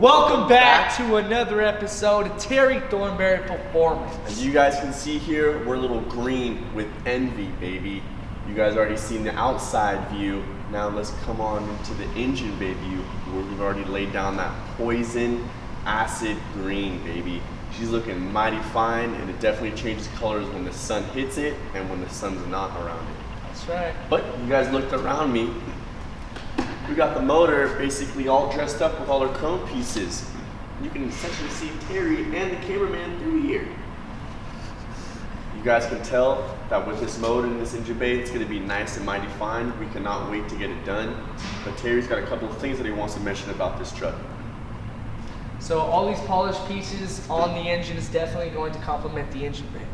Welcome back to another episode of Terry Thornberry Performance. As you guys can see here, we're a little green with envy, baby. You guys already seen the outside view. Now let's come on into the engine bay view where we've already laid down that poison acid green, baby. She's looking mighty fine, and it definitely changes colors when the sun hits it and when the sun's not around it. That's right. But you guys looked around me. We got the motor basically all dressed up with all her chrome pieces. You can essentially see Terry and the cameraman through here. You guys can tell that with this motor and this engine bay, it's going to be nice and mighty fine. We cannot wait to get it done. But Terry's got a couple of things that he wants to mention about this truck. So all these polished pieces on the engine is definitely going to complement the engine bay.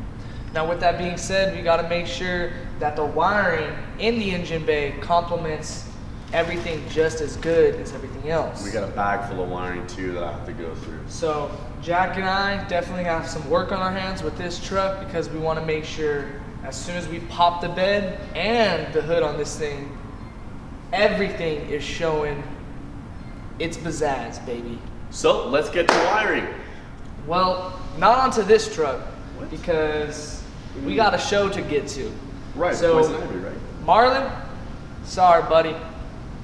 Now with that being said, we got to make sure that the wiring in the engine bay complements everything just as good as everything else. We got a bag full of wiring too that I have to go through. So Jack and I definitely have some work on our hands with this truck because we want to make sure as soon as we pop the bed and the hood on this thing, everything is showing its pizzazz, baby. So let's get to wiring. Well, not onto this truck because we got a show to get to. Right, so Poison Ivy, right? Marlon, sorry buddy,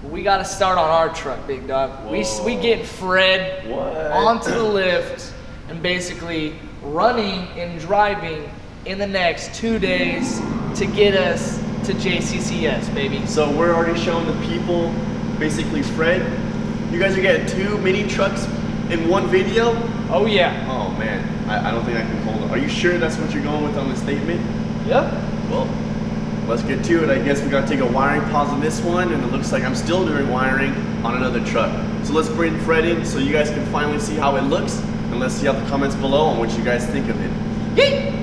but we got to start on our truck, big dog. Whoa. We get Fred What? onto the lift and basically running and driving in the next 2 days to get us to JCCS, baby. So we're already showing the people, basically Fred, you guys are getting 2 mini trucks in one video? Oh yeah. Oh man, I don't think I can hold it. Are you sure that's what you're going with on the statement? Yep. Well, let's get to it. I guess we gotta take a wiring pause on this one, and it looks like I'm still doing wiring on another truck. So let's bring Fred in so you guys can finally see how it looks, and let's see out the comments below on what you guys think of it. Yeet!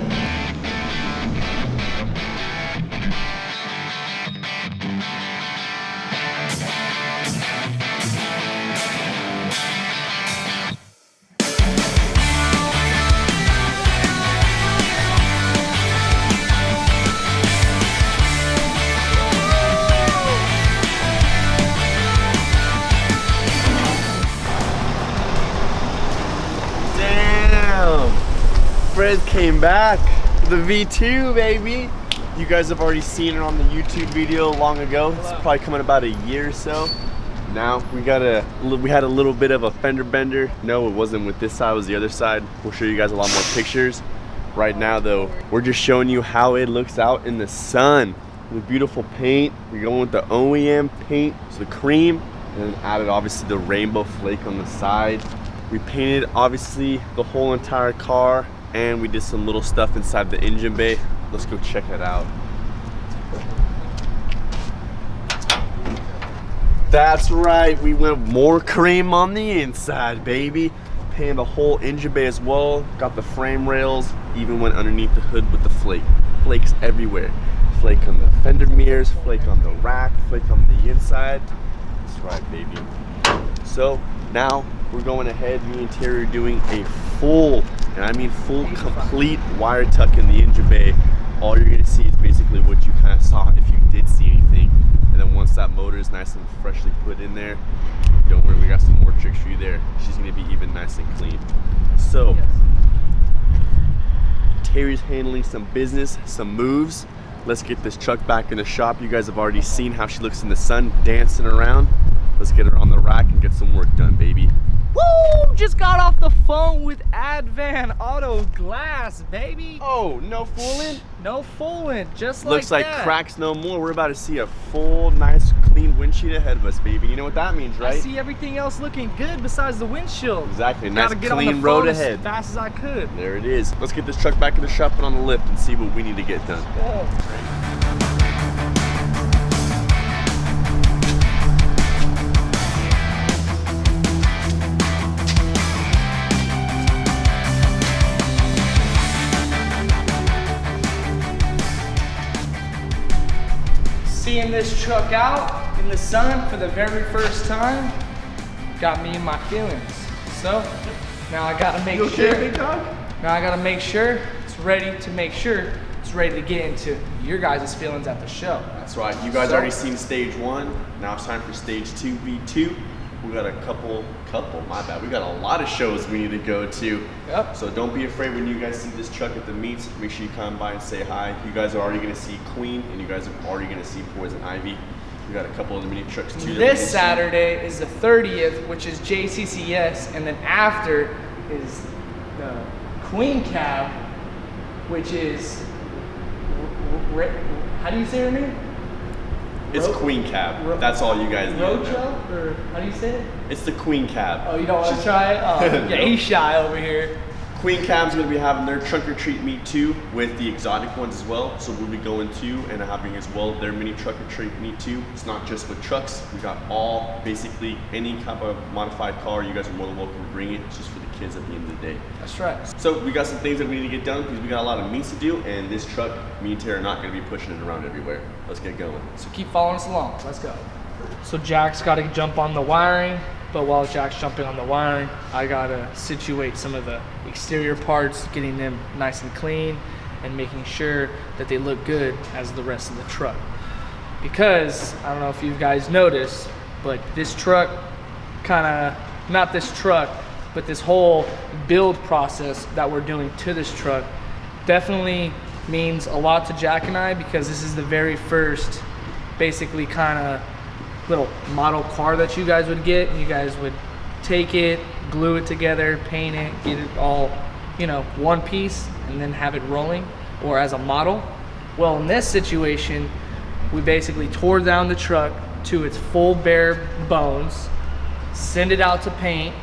Fred came back, the V2, baby. You guys have already seen it on the YouTube video long ago. It's probably coming about a year or so. Now we had a little bit of a fender bender. No, it wasn't with this side, it was the other side. We'll show you guys a lot more pictures. Right now though, we're just showing you how it looks out in the sun. The beautiful paint. We're going with the OEM paint, so the cream, and then added obviously the rainbow flake on the side. We painted obviously the whole entire car, and we did some little stuff inside the engine bay. Let's go check it out. That's right, we went more cream on the inside, baby. Painted the whole engine bay as well. Got the frame rails, even went underneath the hood with the flake. Flakes everywhere. Flake on the fender mirrors, flake on the rack, flake on the inside. That's right, baby. So now we're going ahead, me and Terry are doing a full, and I mean full, complete wire tuck in the engine bay. All you're gonna see is basically what you kind of saw if you did see anything. And then once that motor is nice and freshly put in there, don't worry, we got some more tricks for you there. She's gonna be even nice and clean. So, Terry's handling some business, some moves. Let's get this truck back in the shop. You guys have already seen how she looks in the sun, dancing around. Let's get her on the rack and get some work done, baby. Woo! Just got off the phone with Advan Auto Glass, baby. Oh, no fooling? No fooling, just Looks like that. cracks no more. We're about to see a full, nice, clean windshield ahead of us, baby. You know what that means, right? I see everything else looking good besides the windshield. Exactly, nice, Gotta get clean on the road phone ahead. as fast as I could. There it is. Let's get this truck back in the shop and on the lift and see what we need to get done. Seeing this truck out in the sun for the very first time got me in my feelings. So now I gotta make sure. Now I gotta make sure it's ready to get into your guys' feelings at the show. That's right. You guys already seen stage 1. Now it's time for stage 2, V2. We got a couple, my bad. We got a lot of shows we need to go to. Yep. So don't be afraid when you guys see this truck at the meets. Make sure you come by and say hi. You guys are already gonna see Queen, and you guys are already gonna see Poison Ivy. We got a couple of the Minitrucks too. This Saturday is the 30th, which is JCCS, and then after is the Queen Cab, which is, how do you say her name? It's Queen Cab. That's all you guys need to know. Rocho? Or how do you say it? It's the Queen Cab. Oh, you don't want to try it? Oh, yeah, he's shy over here. Queen Cab's gonna be having their trunk or treat meet too, with the exotic ones as well. So we'll be going to and having as well their mini truck or treat meet too. It's not just with trucks. We got all, basically any type of modified car. You guys are more than welcome to bring it. It's just for the kids at the end of the day. That's right. So we got some things that we need to get done because we got a lot of meets to do, and this truck, me and Tara are not gonna be pushing it around everywhere. Let's get going. So keep following us along. Let's go. So Jack's got to jump on the wiring, but while Jack's jumping on the wiring, I got to situate some of the exterior parts, getting them nice and clean and making sure that they look good as the rest of the truck. Because, I don't know if you guys noticed, but this truck not this truck, but this whole build process that we're doing to this truck definitely means a lot to Jack and I, because this is the very first basically kind of little model car that you guys would get, and you guys would take it, glue it together, paint it, get it all, you know, one piece, and then have it rolling, or as a model. Well, in this situation, we basically tore down the truck to its full bare bones, send it out to paint.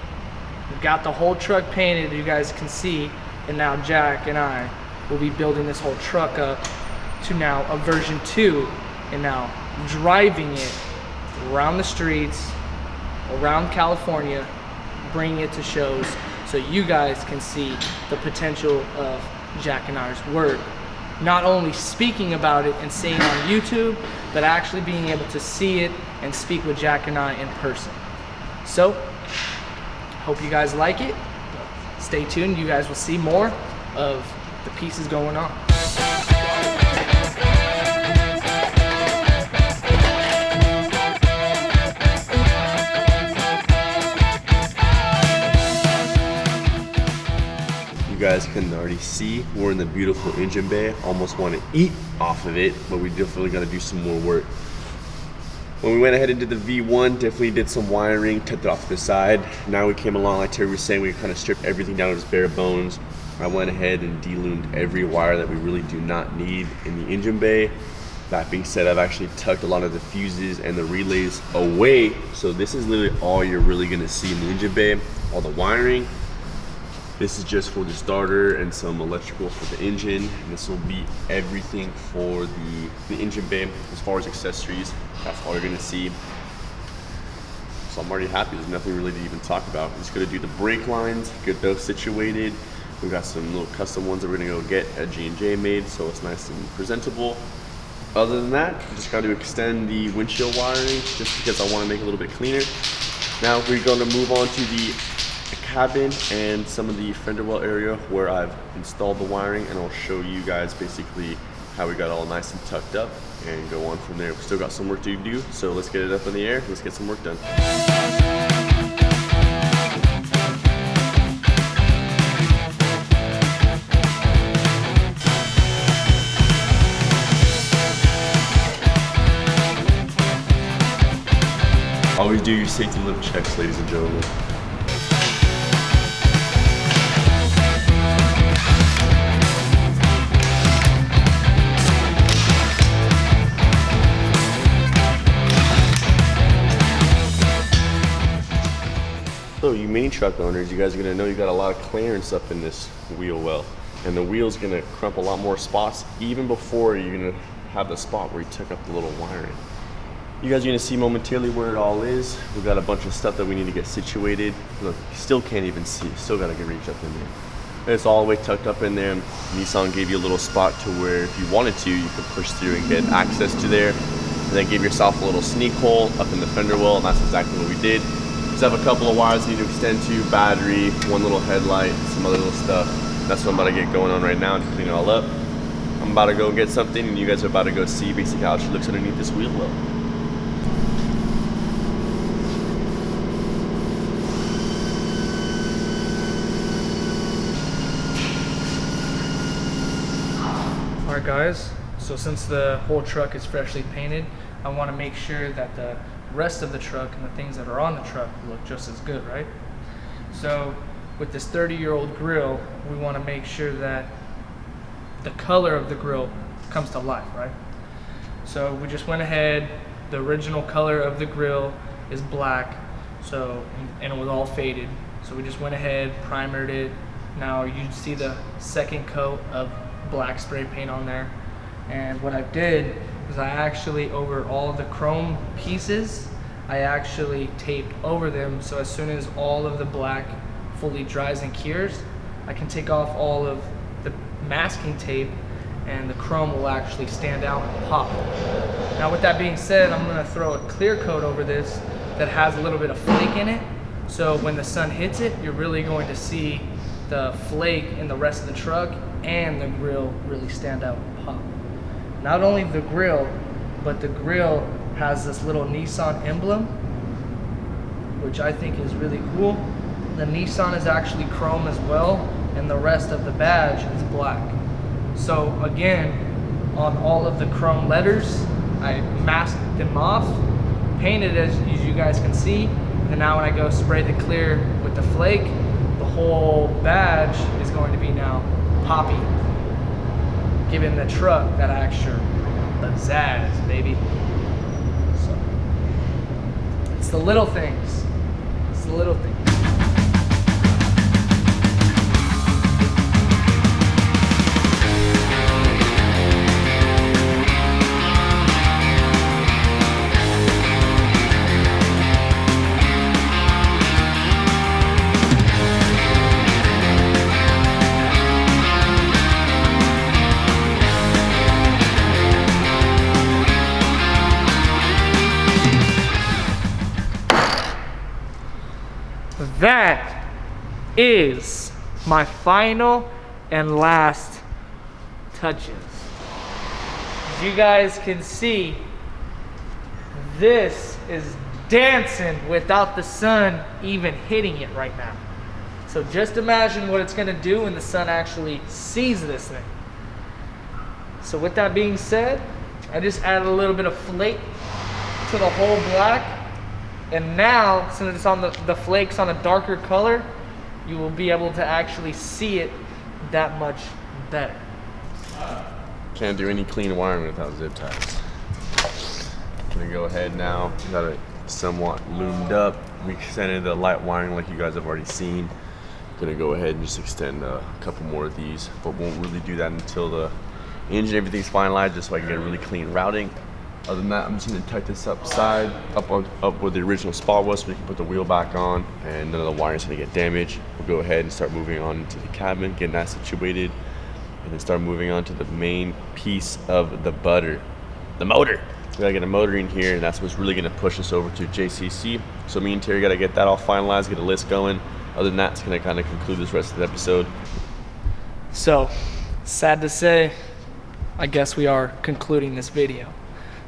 We've got the whole truck painted, you guys can see, and now Jack and I will be building this whole truck up to now a version 2, and now driving it around the streets, around California, bringing it to shows so you guys can see the potential of Jack and I's work. Not only speaking about it and seeing it on YouTube, but actually being able to see it and speak with Jack and I in person. So, hope you guys like it. Stay tuned, you guys will see more of the pieces going on. You guys can already see we're in the beautiful engine bay. Almost want to eat off of it, but we definitely got to do some more work. When we went ahead and did the V1, definitely did some wiring, took it off to the side. Now we came along, like Terry was saying, we kind of stripped everything down to its bare bones. I went ahead and de-loomed every wire that we really do not need in the engine bay. That being said, I've actually tucked a lot of the fuses and the relays away. So this is literally all you're really gonna see in the engine bay, all the wiring. This is just for the starter and some electrical for the engine. And this will be everything for the engine bay. As far as accessories, that's all you're gonna see. So I'm already happy, there's nothing really to even talk about. I'm just gonna do the brake lines, get those situated. We've got some little custom ones that we're gonna go get at G&J made, so it's nice and presentable. Other than that, just got to extend the windshield wiring just because I want to make it a little bit cleaner. Now we're going to move on to the cabin and some of the fender well area where I've installed the wiring, and I'll show you guys basically how we got all nice and tucked up and go on from there. We've still got some work to do, so let's get it up in the air. Let's get some work done. Always do your safety lift checks, ladies and gentlemen. So you mini truck owners, you guys are gonna know you got a lot of clearance up in this wheel well. And the wheel's gonna crump a lot more spots even before you're gonna have the spot where you took up the little wiring. You guys are gonna see momentarily where it all is. We've got a bunch of stuff that we need to get situated. Look, you still can't even see, still gotta get reach up in there. It's all the way tucked up in there. Nissan gave you a little spot to where if you wanted to, you could push through and get access to there. And then give yourself a little sneak hole up in the fender well, and that's exactly what we did. Just have a couple of wires you need to extend to, battery, one little headlight, some other little stuff. That's what I'm about to get going on right now to clean it all up. I'm about to go get something, and you guys are about to go see basically how it looks underneath this wheel well. Alright guys, so since the whole truck is freshly painted, I want to make sure that the rest of the truck and the things that are on the truck look just as good, right? So with this 30-year-old grill, we want to make sure that the color of the grill comes to life, right? So we just went ahead, the original color of the grill is black, so and it was all faded. So we just went ahead, primered it. Now you see the second coat of black spray paint on there. And what I did is I actually, over all the chrome pieces, I actually taped over them, so as soon as all of the black fully dries and cures, I can take off all of the masking tape and the chrome will actually stand out and pop. Now with that being said, I'm gonna throw a clear coat over this that has a little bit of flake in it, so when the sun hits it, you're really going to see the flake in the rest of the truck and the grill really stand out and pop. Not only the grill, but the grill has this little Nissan emblem, which I think is really cool. The Nissan is actually chrome as well, and the rest of the badge is black. So again, on all of the chrome letters, I masked them off, painted as you guys can see, and now when I go spray the clear with the flake, the whole badge is going to be now poppy, giving the truck that extra pizzazz, baby. So it's the little things. It's the little things. That is my final and last touches. As you guys can see, this is dancing without the sun even hitting it right now. So just imagine what it's gonna do when the sun actually sees this thing. So with that being said, I just added a little bit of flake to the whole black. And now, since it's on the flakes on a darker color, you will be able to actually see it that much better. Can't do any clean wiring without zip ties. Gonna go ahead now. Got it somewhat loomed up. We extended the light wiring like you guys have already seen. Gonna go ahead and just extend a couple more of these, but won't really do that until the engine, everything's finalized, just so I can get a really clean routing. Other than that, I'm just gonna tighten this up where the original spot was, so we can put the wheel back on and none of the wiring's gonna get damaged. We'll go ahead and start moving on into the cabin, getting that situated, and then start moving on to the main piece of the motor. So we gotta get a motor in here, and that's what's really gonna push us over to JCC. So me and Terry gotta get that all finalized, get a list going. Other than that, it's gonna kind of conclude this rest of the episode. So, sad to say, I guess we are concluding this video.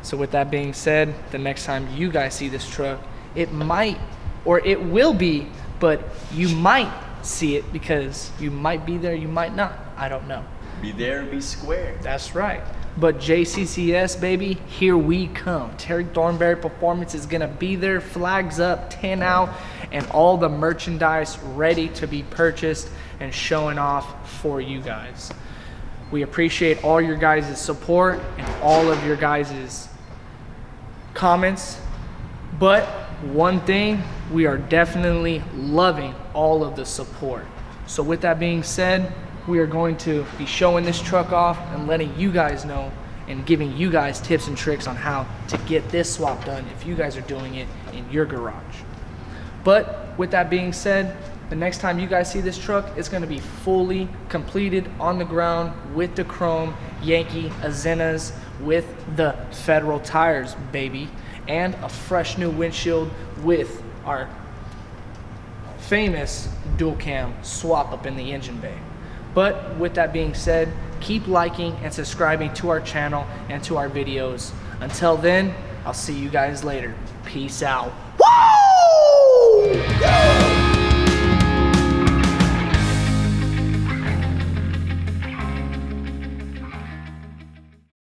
So with that being said, the next time you guys see this truck, it might, or it will be, but you might see it because you might be there, you might not. I don't know. Be there, be square. That's right. But JCCS, baby, here we come. Terry Thornberry Performance is gonna be there, flags up, 10 out, and all the merchandise ready to be purchased and showing off for you guys. We appreciate all your guys' support and all of your guys' comments. But one thing, we are definitely loving all of the support. So with that being said, we are going to be showing this truck off and letting you guys know and giving you guys tips and tricks on how to get this swap done if you guys are doing it in your garage. But with that being said, the next time you guys see this truck, it's gonna be fully completed on the ground with the chrome Yankee Azenas with the Federal tires, baby, and a fresh new windshield with our famous dual cam swap up in the engine bay. But with that being said, keep liking and subscribing to our channel and to our videos. Until then, I'll see you guys later. Peace out.